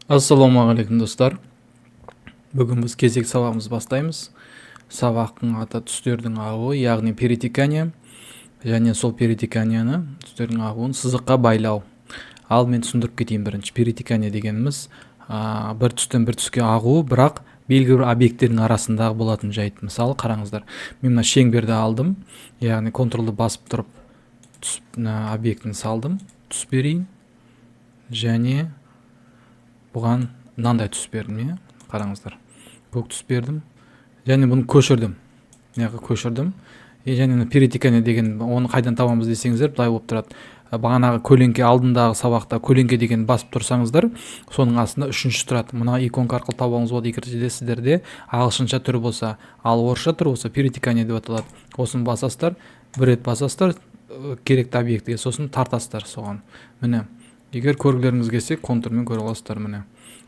Ассалаумағалейкум достар. Бүгін біз кезек сабағымызды бастаймыз. Сабақтың аты түстердің ағуы, яғни перетекание, және сол перетеканияны түстердің ағуын сызыққа байлау. Ал мен түсіндіріп кетейін бірінші. Перетекание дегеніміз бір түстен бір түске ағуы, бірақ белгілі бір объекттердің арасындағы болатын жайт. Мысалы қараңыздар, мен мына шеңберді алдым, яғни контролды басып тұрып объектін салдым, түс берейін, және бұған мынандай түс бердім, қараңыздар, көк түс бердім, және бұны көшірдім, және перетекание деген оны қайдан табамыз десеңіздер, былай болып тұрады. Бағанағы көлеңке, алдындағы сабақта көлеңке деген басып тұрсаңыздар, соның астында үшінші тұрады. Мына иконка арқылы табуыңыз болады, егер сіздерде ағылшынша түрі болса, ал орысша түрі болса перетекание деп аталады. Осыны басасыздар, бір рет басасыздар керекті объектіге, сосын тартасыздар соған. Міне, егер көргілеріңіз келсе, контурмен көре аласыздар, міне.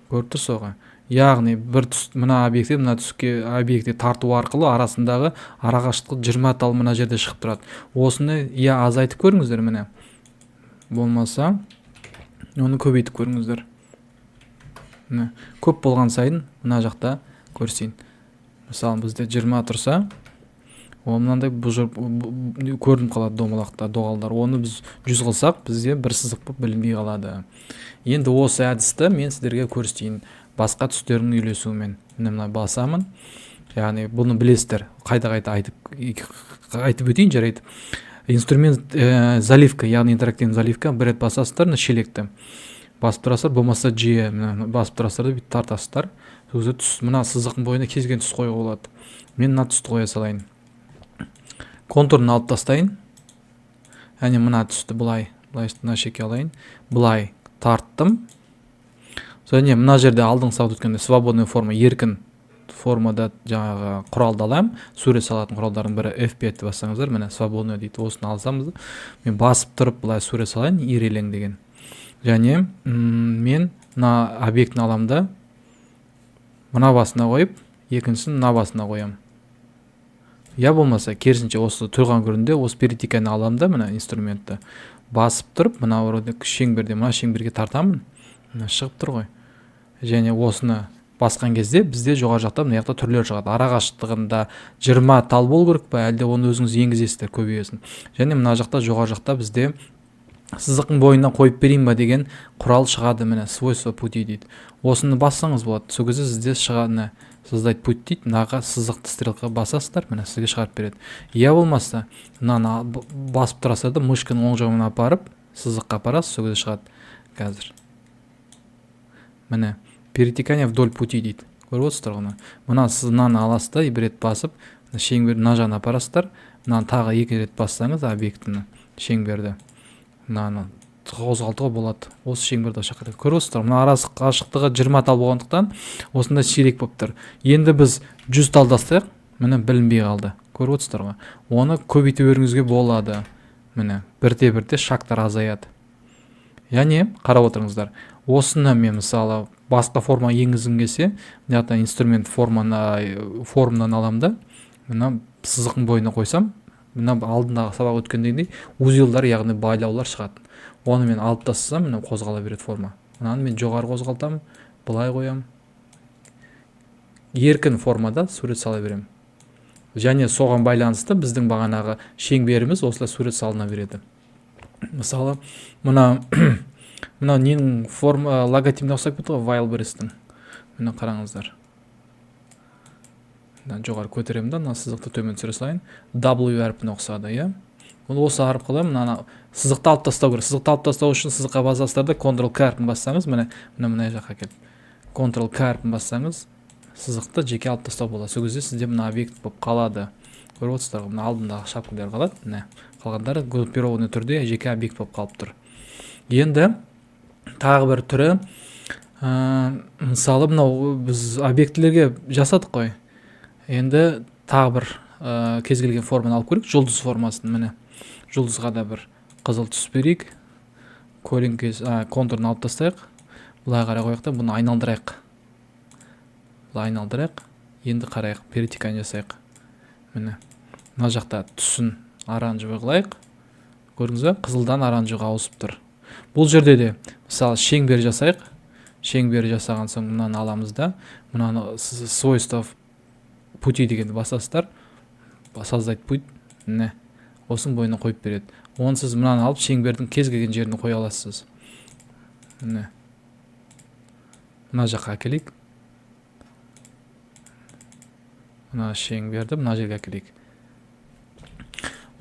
Көріп тұрсыз ғой. Яғни бір түс, мына объектте, мына түске объектте тарту арқылы арасындағы арақашықтық 20 тал мына жерде шығып тұрады. Осыны азайтып көріңіздер, міне. Болмаса, оны көбейтіп көріңіздер. Міне, көп болған сайын мына жақта көрсейін. Мысалы, бізде 20 тұрса, мынандай көрініп қалады домалақта, доғалдар. Оны біз 100 қылсақ, бізде бір сызық болып білінбей қалады. Енді осы әдісті мен сіздерге көрсетейін басқа түстердің үйлесуімен. Мына басамын. Яғни бұны білесіздер. Қайта айтып өтейін жарайды. Инструмент заливка, яғни интерактивный заливка, бір рет басасыздар, шелекті. Басып тұрасыздар, болмаса жиі басып тұрасыздар, бүйтіп тартасыздар. Мына сызықтың бойына кез келген түс қоюға болады. Мен мына түсті қоя салайын. Контурын алып тастайын. Әне мына түсті былай мына шеке алайын. Былай тарттым. Және мына жерде алдың сабақ өткенде свободный форма, еркін формада жаңағы құралды аламын. Сурет салатын құралдардың бірі F5 бассаңыздар, міне свободный дейді. Осыны алсамыз, мен басып тұрып былай сурет салайын, ирелең деген. Және мен мына объектіні аламын да, мына басына қойып, екіншісін мына басына қоямын. Я болмаса, керісінше осы тұрған көрінде осы перетеканы аламын да, мына инструментті басып тұрып, мына шеңберде, мына шеңберге тартамын, шығып тұр ғой. Және осыны басқан кезде бізде жоғары жақта мына жақта түрлер шығады. Арақашықтығында 20 тал болу керек па, әлде оны өзіңіз енгізесіздер, көбейесін. Және мына жақта жоғары жақта бізде сызықтың бойына қойып берейін ба деген құрал шығады, міне свойство пути дейді. Осыны бассаңыз болады. Сол кезде сізде шығады, создать путь дейді. Мынаға сызықты стрелка басасыздар, міне сізге шығарып береді. Я болмаса, мынаны басып тұрасыздар да, мышканы оң жағына апарып, сызыққа апарасыз, сол кезде шығады. Қазір. Міне, перетекание вдоль пути дейді. Көріп отырсыздар ғой. Мына сіз мынаны аласыздар, бір рет басып, шеңберді мына жағына апарасыздар. Мынаны тағы екі рет бассаңыз объектіні, шеңберді. Мынаны қозғалтуға болады. Осы шеңберді шақырады. Көріп отырсыздар, мына арақашықтығы 20 тал болғандықтан осында ширек болып тұр. Енді біз 100 талдастық, міне білінбей қалды. Көріп отырсыздар ғой. Оны көбейтіп беруіңізге болады. Міне, бірте-бірте шақтар азаяды. Яғни, қарап отырыңыздар. Осыны мен мысалы басқа форма енгізгім келсе, мына инструмент формадан аламын да, мына сызықтың бойына қойсам, мына алдындағы сабақ өткендегідей узелдар, яғни байлаулар шығады. Оны мен алып тастасам, мына қозғала береді форма. Мынаны мен жоғары қозғалтамын, былай қоямын. Еркін формада сурет сала беремін. Және соған байланысты біздің бағанағы шеңберіміз осылай сурет салына береді. Мысалы, мына ненің логотипіне ұқсап кетті ғой, Wildberries-тің. Міне қараңыздар. Жоғары көтеремін да, мына сызықты төмен түсіре салайын. W әрпіне ұқсады, иә. Осы арқылы мына сызықты алып тастау керек. Сызықты алып тастау үшін сызыққа басасыздар да, Ctrl-K әрпін бассаңыз, мына жаққа келіп. Ctrl-K әрпін бассаңыз, сызықты жеке алып тастау болады. Сол кезде сізде мына объект болып қалады. Көріп отырсыздар, мына алдындағы шапкалар қалады. Міне, қалғандары группированный түрде жеке объект болып қалып тұр. Енді тағы бір түрі, мысалы мынау біз объектілерге жасадық қой. Енді тағы бір кез келген форманы алып көрейік, жұлдыз формасын, міне. Жұлдызға да бір қызыл түс берейік. Контурын алып тастайық. Бұлай қарай қойық та, бұны айналдырайық. Бұлай айналдырайық. Енді қарайық, перетекание жасайық. Міне, мына жақта түсін оранжевый қылайық. Көрдіңіз бе? Қызылдан оранжевыға ауысып тұр. Бұл жерде де мысалы шеңбер жасайық. шеңбер жасаған соң мынаны аламыз да, мынаны свойства пути дегенді басасыздар, создать путь, міне осының бойына қойып береді. Оны сіз мынаны алып шеңбердің кез келген жеріне қоя аласыз. Міне мына жаққа әкелейік, мына шеңберді мына жерге әкелейік.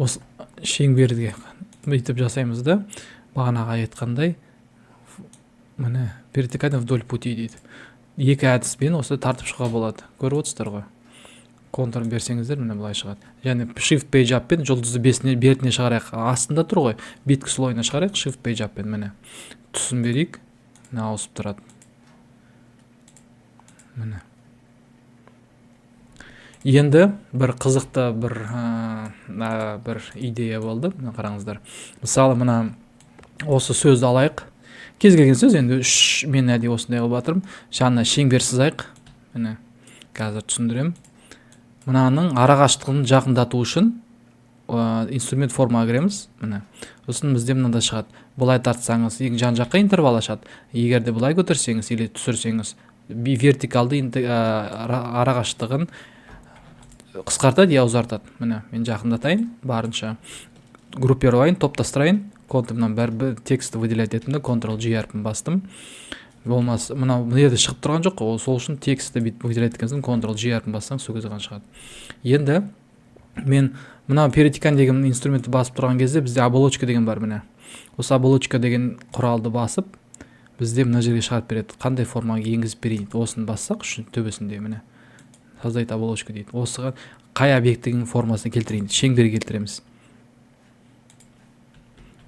Осы шеңберге бүйтіп жасаймыз да, бағанаға айтқандай, міне вертикально вдоль пути дейді. Екі әдіспен осы тартып шығуға болады. Көріп отырсыздар ғой. Контурын берсеңіздер, міне былай шығады. Және shift page up пен жұлдызды бетіне шығарайық. Астында тұр ғой, биткі слойына шығарайық, shift page up пен міне. Түсін берейік, міне ауысып тұрады. Міне. Енді бір қызықты бір идея болды, мына қараңыздар. Мысалы, мына осы сөзді алайық. Кез келген сөз, енді мен әдейі осындай қылып жатырмын. Жаңа шеңбер сызайық. Міне қазір түсіндірем. Мынаның арақашықтығын жақындату үшін инструмент формаға кіреміз. Міне. Сосын бізде мынандай шығады. Бұлай тартсаңыз, жан жаққа интервал ашады. Егер де бұлай көтерсеңіз или түсірсеңіз, вертикалды арақашықтығын қысқартады я ұзартады. Міне, мен жақындатайын, барынша группировайын, топтастырайын. Контурымнан бәрі тексті выделять еттім де, Ctrl-G әрпін бастым. Болмас, мына жерде шығып тұрған жоқ, ол сол үшін тексті выделять еткенсің, Ctrl-G әрпін бассаң, сол кезде ғана шығады. Енді мен мына перетекан деген инструментті басып тұрған кезде бізде оболочка деген бар, міне. Осы оболочка деген құралды басып, бізде мына жерге шығарып береді. Қандай формаға енгізіп берейін? Осыны бассақ, үшін төбесінде міне. Создать оболочка дейді. Осыға қай объектінің формасына келтірейін? Шеңберге келтіреміз.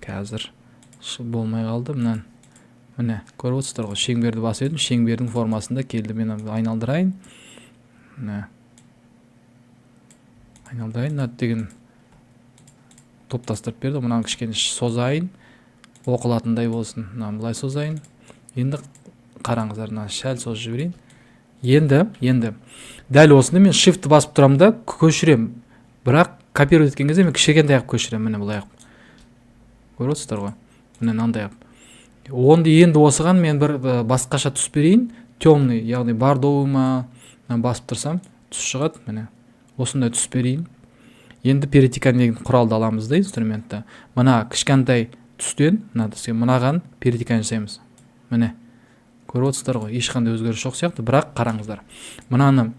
Қазір болмай қалды, мұнан. Міне, көріп отырсыздар ғой, шеңберді басып едім, шеңбердің формасында келді. Мен айналдырайын. Міне. Айналдырайын, деген топтастырып берді. Мұнан кішкене созайын, оқылатындай болсын. Мұнан бұлай созайын. Енді қараңыздар, шәл созып жіберейін. Енді дәл осында мен shift басып тұрамын да, көшірем. Бірақ копировать еткен кезде мен кішігенде аяқ көшірем, міне бұлай аяқ. Көріп отырсыздар ғой, міне мынандай аяқ. Онды енді осыған мен бір басқаша түс берейін, темный, яғни бордовый ма, басып тұрсам, түс шығады, міне. Осындай түс берейін. Енді перетекан деген құралды аламыз да, инструментті. Мына кішкентай түстен, мынаған перетекан жасаймыз. Міне. Көріп отырсыздар ғой, ешқандай өзгеріс жоқ сияқты, бірақ қараңыздар. Мынаны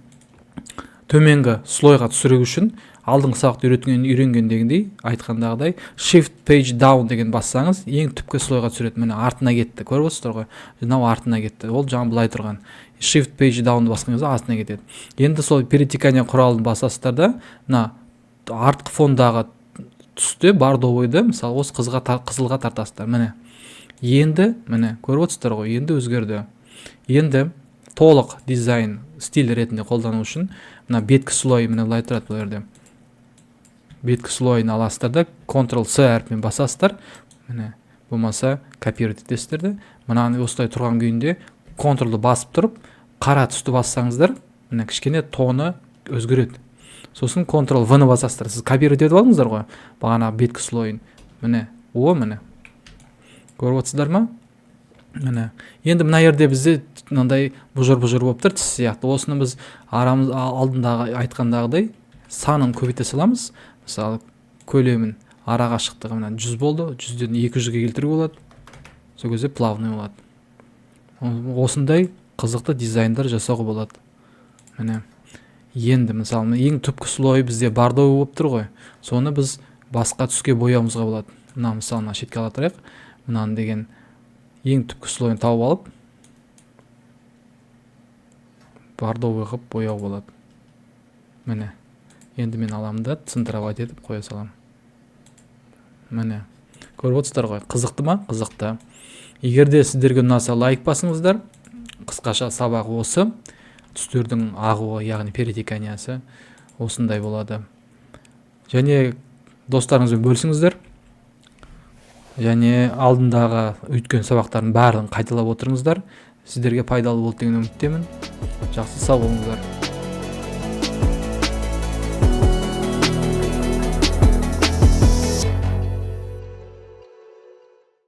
төменгі слойға түсіру үшін алдыңғы сабақта үйренгендегіндей, айтқандағыдай shift page down деген бассаңыз, ең түпкі слойға түсіреді. Міне артына кетті. Көріп отырсыздар ғой, мынау артына кетті. Ол жаңа былай тұрған. Shift page down басқан кезде артына кетеді. Енді сол перетекания құралын басасыздар да, мына артқы фондағы түсте бордовыйды, мысалы осы қызылға тартасыздар. Міне. Енді, міне, көріп отырсыздар ғой, енді өзгерді. Енді толық дизайн стиль ретінде қолдану үшін, мына беткі слой, міне былай тұрады бұл жерде. Беткі слойын аласыздар да, Ctrl-C әрпімен басасыздар. Міне, болмаса копировать етесіздер де. Мынаны осылай тұрған күйінде Ctrl-ды басып тұрып, қара түсті бассаңыздар, міне кішкене тоны өзгереді. Сосын Ctrl-V-ны басасыздар. Сіз копировать етіп алдыңыздар ғой, бағана беткі слойын. Міне, міне. Көріп отырсыздар ма? Міне. Енді мына жерде бізде мынандай бұжыр-бұжыр болып тұр, тіс сияқты. Осыны біз алдындағы айтқандағыдай санын көбейте саламыз. Мысалы, көлемін арақашықтығы мына 100 болды, 100-ден 200-ге келтіруге болады. Сол кезде плавный болады. Осындай қызықты дизайндар жасауға болады. Міне. Енді мысалы, ең түпкі слой бізде бордовый болып тұр ғой. Соны біз басқа түске бояуымызға болады. Мына мысалы шетке ала тұрайық. Мынаны деген ең түпкі слойын тауып алып, бордовый қып бояу болады. Міне. Енді мен аламын да центровать етіп қоя салам. Міне. Көріп отырсыздар ғой, қызықты ма? Қызықты. Егер де сіздерге ұнаса лайк басыңыздар. Қысқаша сабақ осы. Түстердің ағуы, яғни перетеканиясы осындай болады. Және достарыңызбен бөлісіңіздер. Және алдындағы өткен сабақтардың барлығын қайталап отырыңыздар. Сіздерге пайдалы болды деген үміттемін. Жақсы сау болыңыздар.